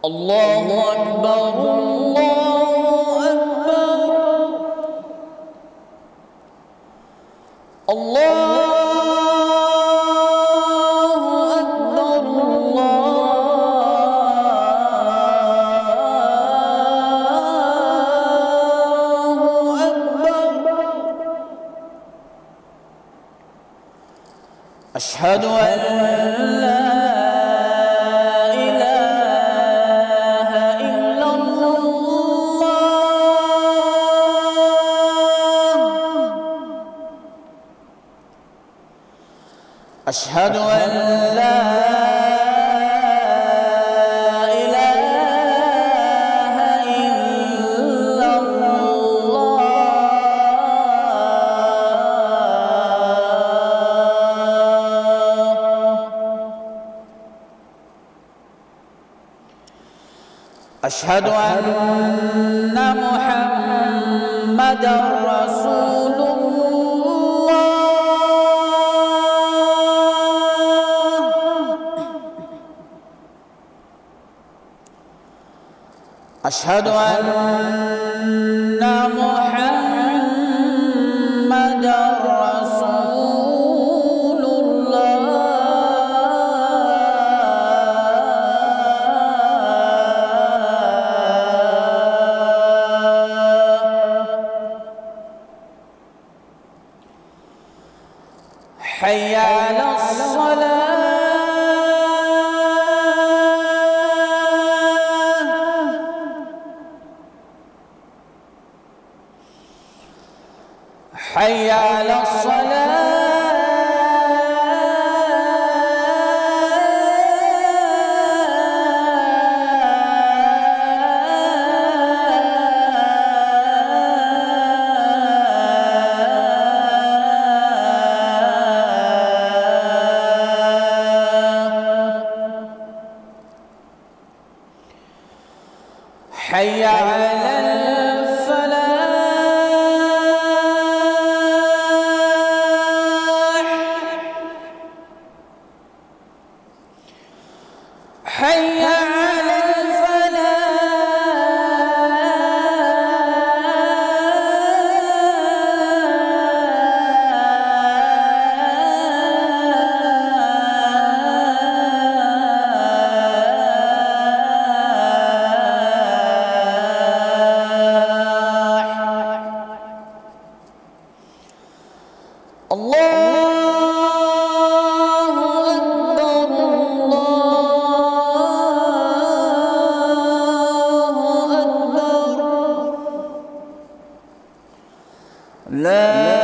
الله أكبر الله أكبر الله أكبر الله أكبر أشهد أن لا أشهد أن لا إله إلا الله أشهد أن محمدًا رسول أشهد أن محمدًا رسول الله حي على الصلاة حي على الصلاة حي على حي على الفلاح الله لا